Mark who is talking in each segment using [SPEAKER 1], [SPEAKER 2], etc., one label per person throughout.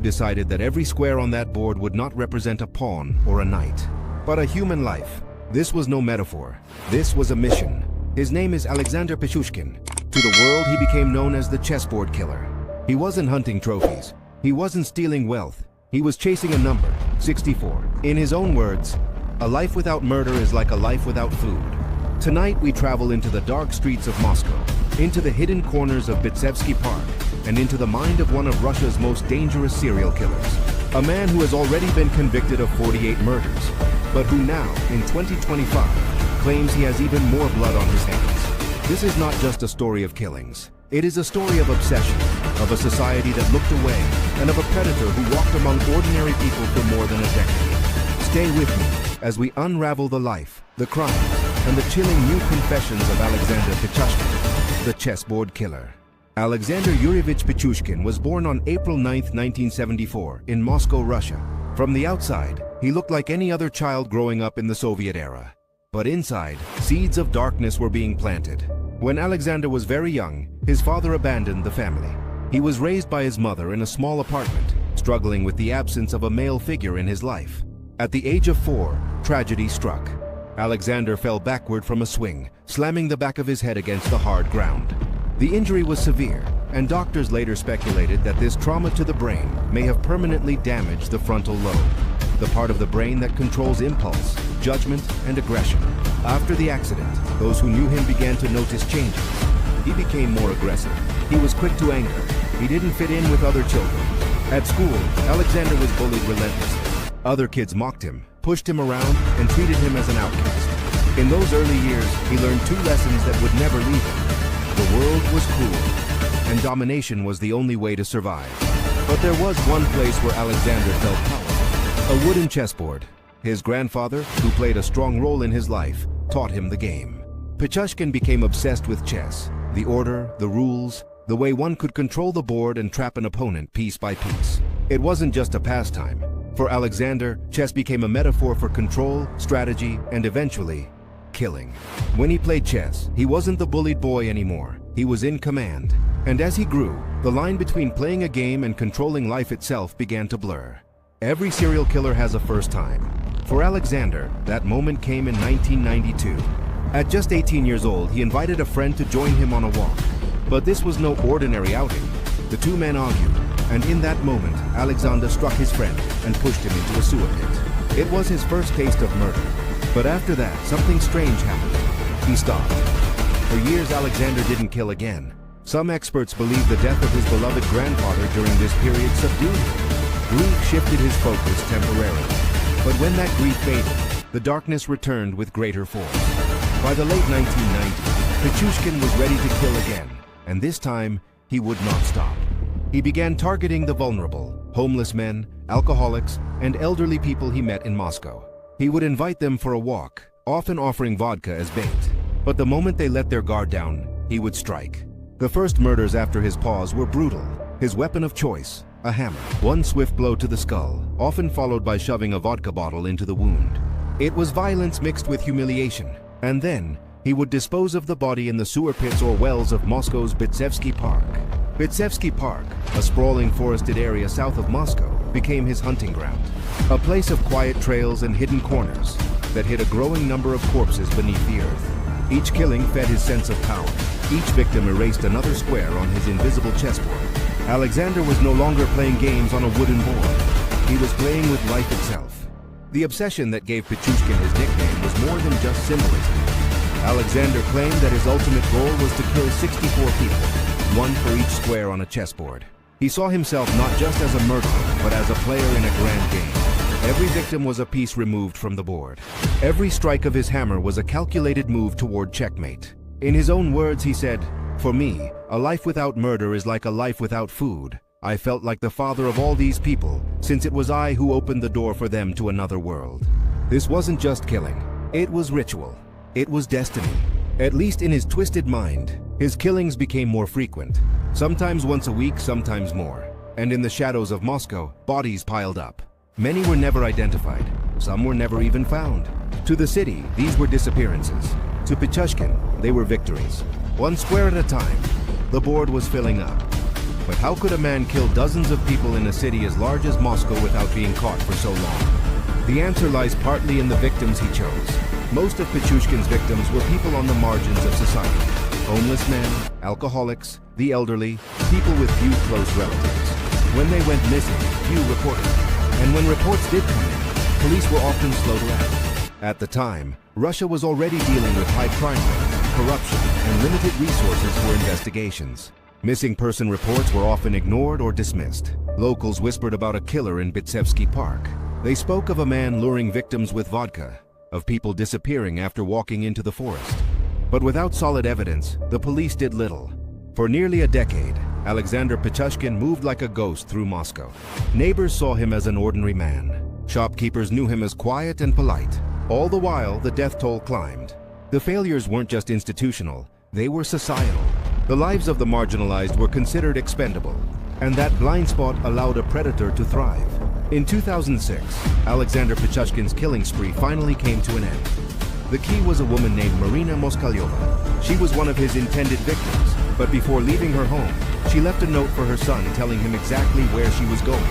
[SPEAKER 1] decided that every square on that board would not represent a pawn or a knight, but a human life. This was no metaphor. This was a mission. His name is Alexander Pichushkin. To the world, he became known as the Chessboard Killer. He wasn't hunting trophies. He wasn't stealing wealth. He was chasing a number, 64. In his own words, a life without murder is like a life without food. Tonight, we travel into the dark streets of Moscow, into the hidden corners of Bitsevskiy Park, and into the mind of one of Russia's most dangerous serial killers. A man who has already been convicted of 48 murders, but who now, in 2025, claims he has even more blood on his hands. This is not just a story of killings. It is a story of obsession, of a society that looked away, and of a predator who walked among ordinary people for more than a decade. Stay with me as we unravel the life, the crimes, and the chilling new confessions of Alexander Pichushkin, the Chessboard Killer. Alexander Yurievich Pichushkin was born on April 9, 1974, in Moscow, Russia. From the outside, he looked like any other child growing up in the Soviet era. But inside, seeds of darkness were being planted. When Alexander was very young, his father abandoned the family. He was raised by his mother in a small apartment, struggling with the absence of a male figure in his life. At the age of 4, tragedy struck. Alexander fell backward from a swing, slamming the back of his head against the hard ground. The injury was severe, and doctors later speculated that this trauma to the brain may have permanently damaged the frontal lobe, the part of the brain that controls impulse, judgment, and aggression. After the accident, those who knew him began to notice changes. He became more aggressive. He was quick to anger. He didn't fit in with other children. At school, Alexander was bullied relentlessly. Other kids mocked him, pushed him around, and treated him as an outcast. In those early years, he learned 2 lessons that would never leave him. The world was cruel, and domination was the only way to survive. But there was one place where Alexander felt powerful: a wooden chessboard. His grandfather, who played a strong role in his life, taught him the game. Pichushkin became obsessed with chess, the order, the rules, the way one could control the board and trap an opponent piece by piece. It wasn't just a pastime. For Alexander, chess became a metaphor for control, strategy, and eventually, killing. When he played chess, he wasn't the bullied boy anymore. He was in command. And as he grew, the line between playing a game and controlling life itself began to blur. Every serial killer has a first time. For Alexander, that moment came in 1992. At just 18 years old, he invited a friend to join him on a walk. But this was no ordinary outing. The 2 men argued, and in that moment, Alexander struck his friend and pushed him into a sewer pit. It was his first taste of murder. But after that, something strange happened. He stopped. For years, Alexander didn't kill again. Some experts believe the death of his beloved grandfather during this period subdued him. Grief shifted his focus temporarily. But when that grief faded, the darkness returned with greater force. By the late 1990s, Pichushkin was ready to kill again, and this time, he would not stop. He began targeting the vulnerable, homeless men, alcoholics, and elderly people he met in Moscow. He would invite them for a walk, often offering vodka as bait. But the moment they let their guard down, he would strike. The first murders after his pause were brutal. His weapon of choice, a hammer. One swift blow to the skull, often followed by shoving a vodka bottle into the wound. It was violence mixed with humiliation. And then, he would dispose of the body in the sewer pits or wells of Moscow's Bitsevskiy Park. Bitsevskiy Park, a sprawling forested area south of Moscow, became his hunting ground. A place of quiet trails and hidden corners that hid a growing number of corpses beneath the earth. Each killing fed his sense of power. Each victim erased another square on his invisible chessboard. Alexander was no longer playing games on a wooden board. He was playing with life itself. The obsession that gave Pichushkin his nickname was more than just symbolism. Alexander claimed that his ultimate goal was to kill 64 people, 1 for each square on a chessboard. He saw himself not just as a murderer, but as a player in a grand game. Every victim was a piece removed from the board. Every strike of his hammer was a calculated move toward checkmate. In his own words, he said, "For me, a life without murder is like a life without food. I felt like the father of all these people, since it was I who opened the door for them to another world." This wasn't just killing. It was ritual. It was destiny. At least in his twisted mind, his killings became more frequent. Sometimes once a week, sometimes more. And in the shadows of Moscow, bodies piled up. Many were never identified. Some were never even found. To the city, these were disappearances. To Pichushkin, they were victories. 1 square at a time, the board was filling up. But how could a man kill dozens of people in a city as large as Moscow without being caught for so long? The answer lies partly in the victims he chose. Most of Pichushkin's victims were people on the margins of society. Homeless men, alcoholics, the elderly, people with few close relatives. When they went missing, few reported. And when reports did come in, police were often slow to act. At the time, Russia was already dealing with high crime rates, corruption, and limited resources for investigations. Missing person reports were often ignored or dismissed. Locals whispered about a killer in Bitsevskiy Park. They spoke of a man luring victims with vodka, of people disappearing after walking into the forest. But without solid evidence, the police did little. For nearly a decade, Alexander Pichushkin moved like a ghost through Moscow. Neighbors saw him as an ordinary man. Shopkeepers knew him as quiet and polite. All the while, the death toll climbed. The failures weren't just institutional, they were societal. The lives of the marginalized were considered expendable, and that blind spot allowed a predator to thrive. In 2006, Alexander Pichushkin's killing spree finally came to an end. The key was a woman named Marina Moskalyova. She was one of his intended victims, but before leaving her home, she left a note for her son telling him exactly where she was going,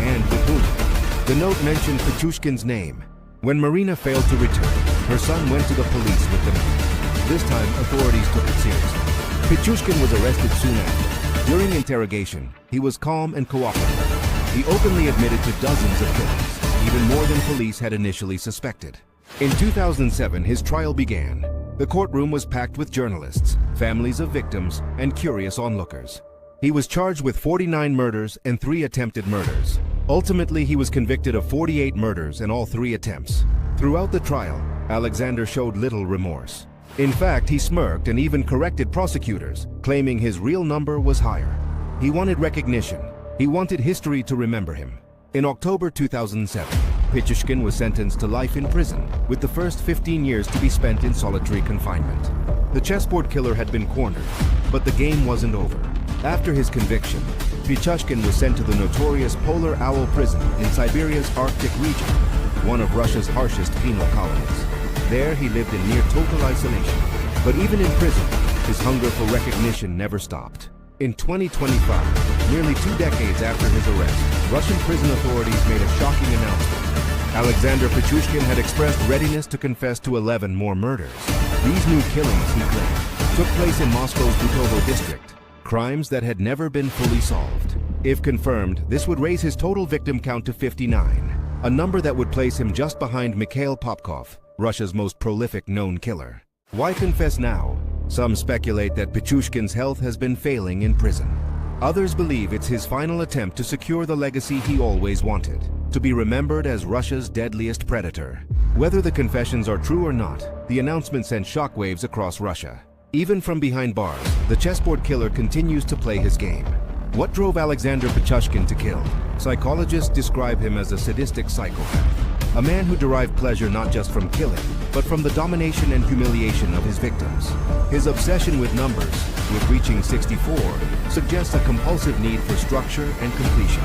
[SPEAKER 1] and with whom. The note mentioned Pichushkin's name. When Marina failed to return, her son went to the police with the note. This time, authorities took it seriously. Pichushkin was arrested soon after. During interrogation, he was calm and cooperative. He openly admitted to dozens of killings, even more than police had initially suspected. In 2007, his trial began. The courtroom was packed with journalists, families of victims, and curious onlookers. He was charged with 49 murders and 3 attempted murders. Ultimately, he was convicted of 48 murders and all 3 attempts. Throughout the trial, Alexander showed little remorse. In fact, he smirked and even corrected prosecutors, claiming his real number was higher. He wanted recognition. He wanted history to remember him. In October 2007, Pichushkin was sentenced to life in prison, with the first 15 years to be spent in solitary confinement. The chessboard killer had been cornered, but the game wasn't over. After his conviction, Pichushkin was sent to the notorious Polar Owl prison in Siberia's Arctic region, one of Russia's harshest penal colonies. There he lived in near total isolation. But even in prison, his hunger for recognition never stopped. In 2025, nearly 2 decades after his arrest, Russian prison authorities made a shocking announcement. Alexander Pichushkin had expressed readiness to confess to 11 more murders. These new killings, he claimed, took place in Moscow's Butovo district, crimes that had never been fully solved. If confirmed, this would raise his total victim count to 59, a number that would place him just behind Mikhail Popkov, Russia's most prolific known killer. Why confess now? Some speculate that Pichushkin's health has been failing in prison. Others believe it's his final attempt to secure the legacy he always wanted, to be remembered as Russia's deadliest predator. Whether the confessions are true or not, the announcement sent shockwaves across Russia. Even from behind bars, the chessboard killer continues to play his game. What drove Alexander Pichushkin to kill? Psychologists describe him as a sadistic psychopath, a man who derived pleasure not just from killing, but from the domination and humiliation of his victims. His obsession with numbers, with reaching 64, suggests a compulsive need for structure and completion.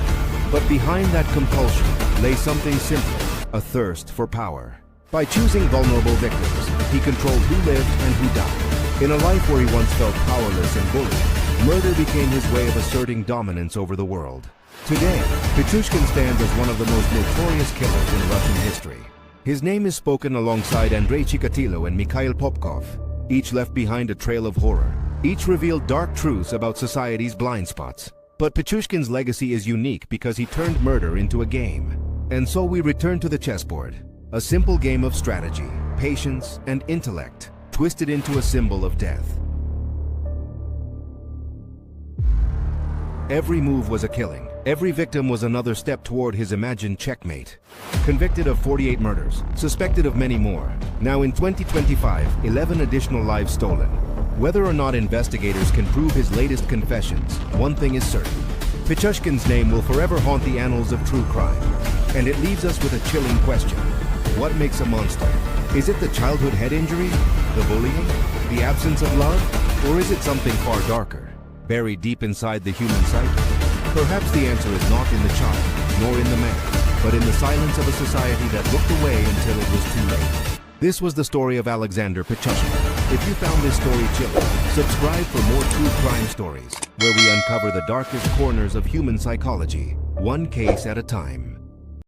[SPEAKER 1] But behind that compulsion lay something simpler, a thirst for power. By choosing vulnerable victims, he controlled who lived and who died. In a life where he once felt powerless and bullied, murder became his way of asserting dominance over the world. Today, Pichushkin stands as one of the most notorious killers in Russian history. His name is spoken alongside Andrei Chikatilo and Mikhail Popkov. Each left behind a trail of horror. Each revealed dark truths about society's blind spots. But Pichushkin's legacy is unique because he turned murder into a game. And so we return to the chessboard, a simple game of strategy, patience, and intellect, twisted into a symbol of death. Every move was a killing. Every victim was another step toward his imagined checkmate. Convicted of 48 murders, suspected of many more. Now in 2025, 11 additional lives stolen. Whether or not investigators can prove his latest confessions, one thing is certain. Pichushkin's name will forever haunt the annals of true crime. And it leaves us with a chilling question. What makes a monster? Is it the childhood head injury? The bullying? The absence of love? Or is it something far darker, buried deep inside the human psyche? Perhaps the answer is not in the child, nor in the man, but in the silence of a society that looked away until it was too late. This was the story of Alexander Pichushkin. If you found this story chilling, subscribe for more true crime stories, where we uncover the darkest corners of human psychology, one case at a time.